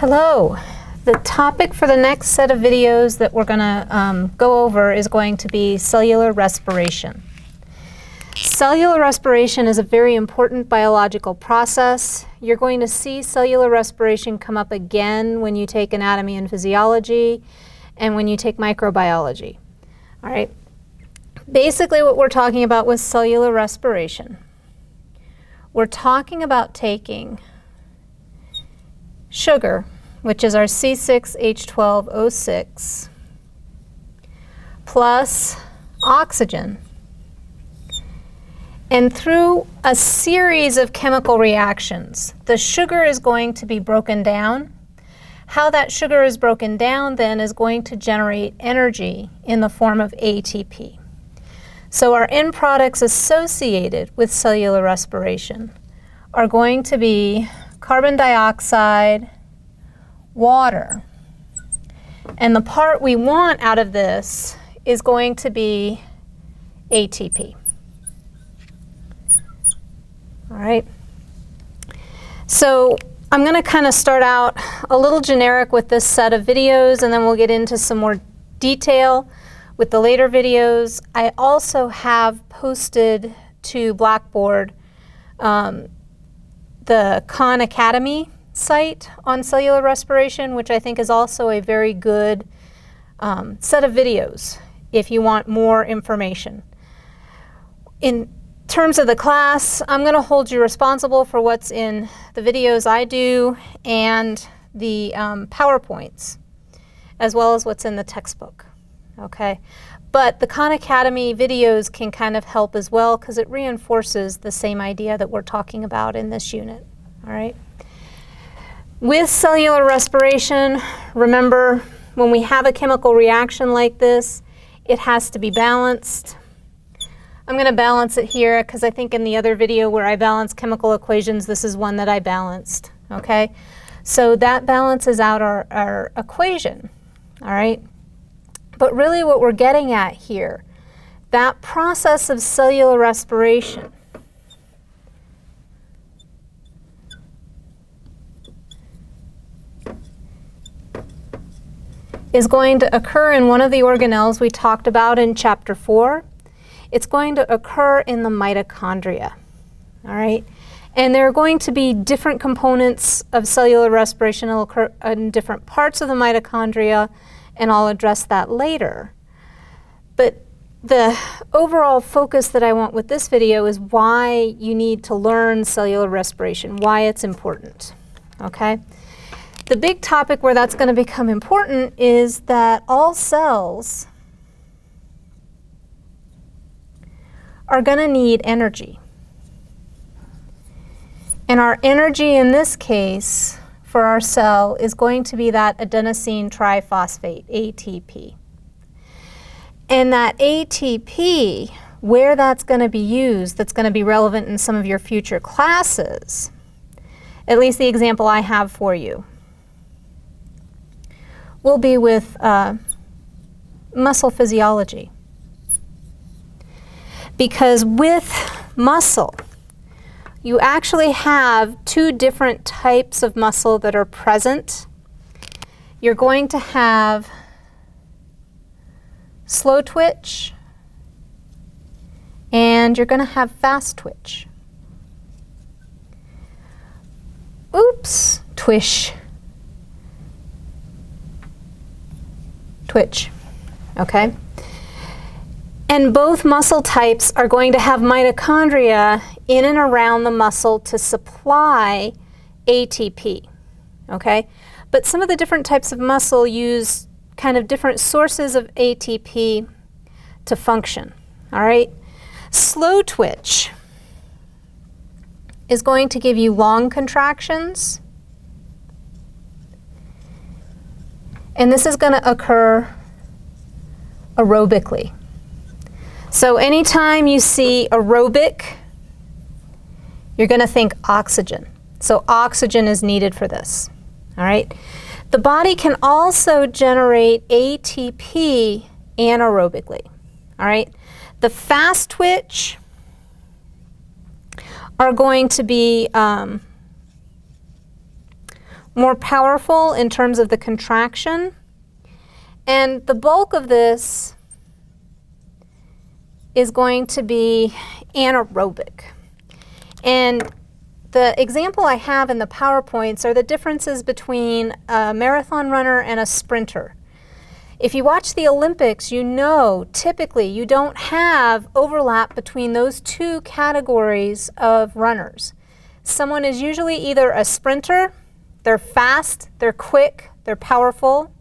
Hello. The topic for the next set of videos that we're going to go over is going to be cellular respiration. Cellular respiration is a very important biological process. You're going to see cellular respiration come up again when you take anatomy and physiology and when you take microbiology. All right. Basically what we're talking about with cellular respiration, we're talking about taking sugar, which is our C6H12O6, plus oxygen, and through a series of chemical reactions, the sugar is going to be broken down. How that sugar is broken down then is going to generate energy in the form of ATP. So our end products associated with cellular respiration are going to be carbon dioxide, water, and the part we want out of this is going to be ATP. All right. So I'm going to kind of start out a little generic with this set of videos, and then we'll get into some more detail with the later videos. I also have posted to Blackboard the Khan Academy site on cellular respiration, which I think is also a very good set of videos if you want more information. In terms of the class, I'm going to hold you responsible for what's in the videos I do and the PowerPoints, as well as what's in the textbook. Okay, but the Khan Academy videos can kind of help as well because it reinforces the same idea that we're talking about in this unit. All right. With cellular respiration, remember when we have a chemical reaction like this, it has to be balanced. I'm going to balance it here because I think in the other video where I balanced chemical equations, this is one that I balanced. Okay, so that balances out our equation. All right. But really what we're getting at here, that process of cellular respiration is going to occur in one of the organelles we talked about in Chapter 4. It's going to occur in the mitochondria. All right? And there are going to be different components of cellular respiration that will occur in different parts of the mitochondria, and I'll address that later. But the overall focus that I want with this video is why you need to learn cellular respiration, why it's important. Okay? The big topic where that's going to become important is that all cells are going to need energy. And our energy in this case for our cell is going to be that adenosine triphosphate, ATP. And that ATP, where that's going to be used, that's going to be relevant in some of your future classes, at least the example I have for you, will be with muscle physiology. Because with muscle, you actually have two different types of muscle that are present. You're going to have slow twitch, and you're going to have fast twitch. Oops, twitch. Twitch, okay? And both muscle types are going to have mitochondria in and around the muscle to supply ATP, okay? But some of the different types of muscle use kind of different sources of ATP to function, all right? Slow twitch is going to give you long contractions, and this is going to occur aerobically. So anytime you see aerobic, you're going to think oxygen. So oxygen is needed for this. All right. The body can also generate ATP anaerobically. All right. The fast twitch are going to be more powerful in terms of the contraction. And the bulk of this is going to be anaerobic. And the example I have in the PowerPoints are the differences between a marathon runner and a sprinter. If you watch the Olympics, you know typically you don't have overlap between those two categories of runners. Someone is usually either a sprinter, they're fast, they're quick, they're powerful,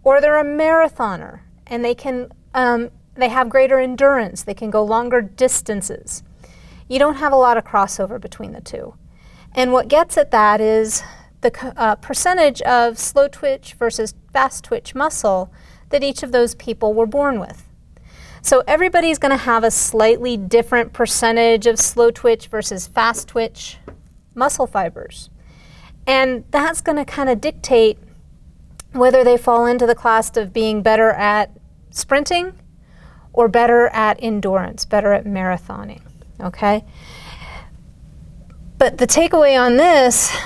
or they're a marathoner and they have greater endurance, they can go longer distances. You don't have a lot of crossover between the two. And what gets at that is the percentage of slow twitch versus fast twitch muscle that each of those people were born with. So everybody's going to have a slightly different percentage of slow twitch versus fast twitch muscle fibers. And that's going to kind of dictate whether they fall into the class of being better at sprinting or better at endurance, better at marathoning, okay? But the takeaway on this,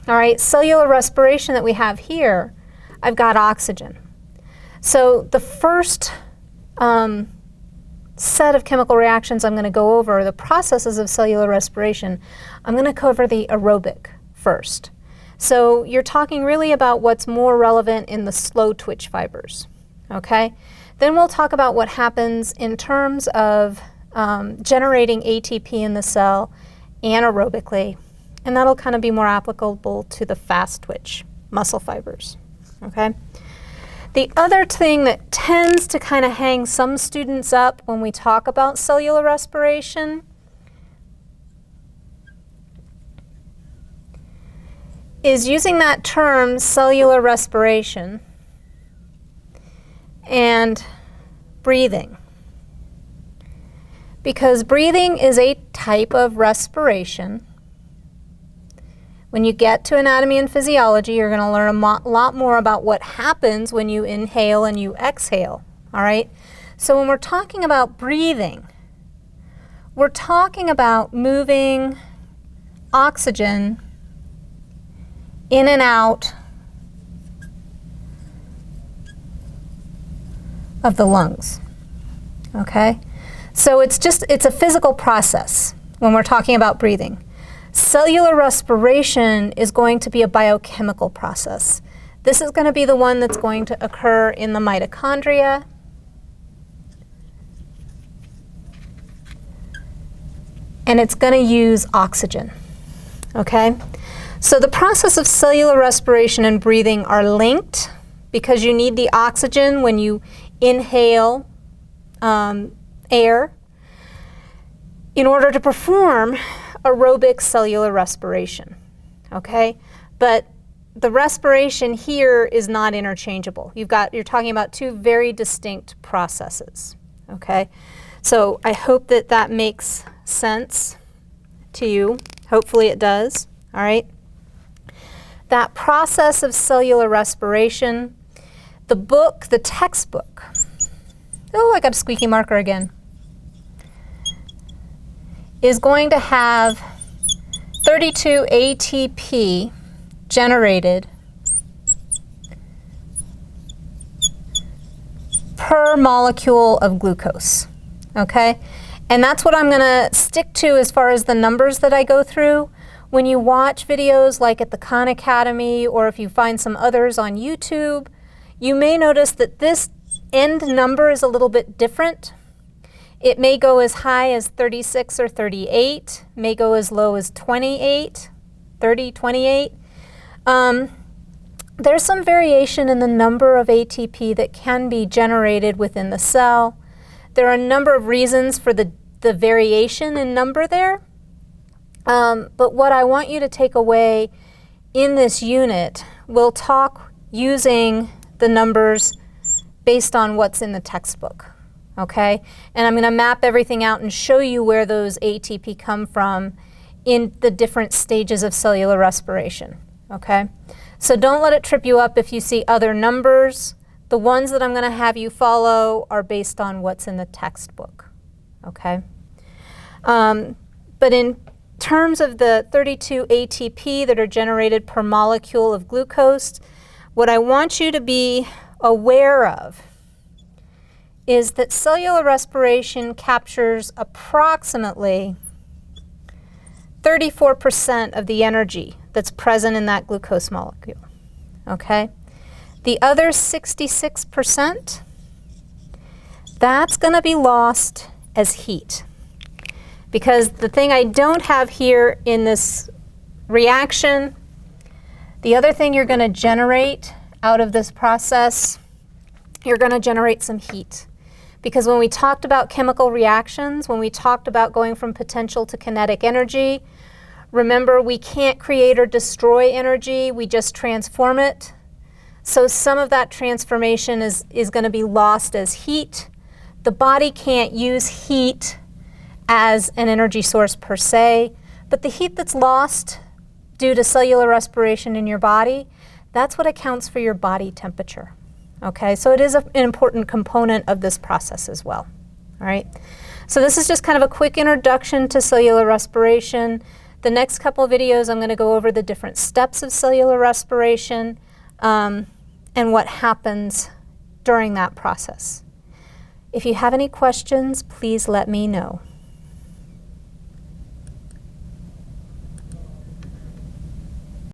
all right, cellular respiration that we have here, I've got oxygen. So the first set of chemical reactions I'm going to go over, the processes of cellular respiration, I'm going to cover the aerobic first. So you're talking really about what's more relevant in the slow twitch fibers, okay? Then we'll talk about what happens in terms of generating ATP in the cell anaerobically, and that'll kind of be more applicable to the fast twitch muscle fibers, okay? The other thing that tends to kind of hang some students up when we talk about cellular respiration is using that term cellular respiration and breathing. Because breathing is a type of respiration. When you get to anatomy and physiology, you're going to learn a lot more about what happens when you inhale and you exhale, all right? So when we're talking about breathing, we're talking about moving oxygen in and out of the lungs, okay? So it's a physical process when we're talking about breathing. Cellular respiration is going to be a biochemical process. This is going to be the one that's going to occur in the mitochondria. And it's going to use oxygen, okay? So the process of cellular respiration and breathing are linked because you need the oxygen when you inhale air in order to perform aerobic cellular respiration, okay? But the respiration here is not interchangeable. You're talking about two very distinct processes, okay? So I hope that that makes sense to you. Hopefully it does, all right? That process of cellular respiration, the textbook, oh, I got a squeaky marker again, is going to have 32 ATP generated per molecule of glucose, okay? And that's what I'm going to stick to as far as the numbers that I go through. When you watch videos like at the Khan Academy or if you find some others on YouTube, you may notice that this end number is a little bit different. It may go as high as 36 or 38, may go as low as 28, 30, 28. There's some variation in the number of ATP that can be generated within the cell. There are a number of reasons for the variation in number there. But what I want you to take away in this unit, we'll talk using the numbers based on what's in the textbook. Okay, and I'm going to map everything out and show you where those ATP come from in the different stages of cellular respiration. Okay, so don't let it trip you up if you see other numbers. The ones that I'm going to have you follow are based on what's in the textbook. Okay, but in terms of the 32 ATP that are generated per molecule of glucose, what I want you to be aware of is that cellular respiration captures approximately 34% of the energy that's present in that glucose molecule, okay? The other 66%, that's going to be lost as heat. Because the thing I don't have here in this reaction, the other thing you're going to generate out of this process, you're going to generate some heat. Because when we talked about chemical reactions, when we talked about going from potential to kinetic energy, remember we can't create or destroy energy, we just transform it. So some of that transformation is going to be lost as heat. The body can't use heat as an energy source per se, but the heat that's lost due to cellular respiration in your body, that's what accounts for your body temperature. Okay, so it is an important component of this process as well. All right, so this is just kind of a quick introduction to cellular respiration. The next couple of videos I'm going to go over the different steps of cellular respiration and what happens during that process. If you have any questions, please let me know.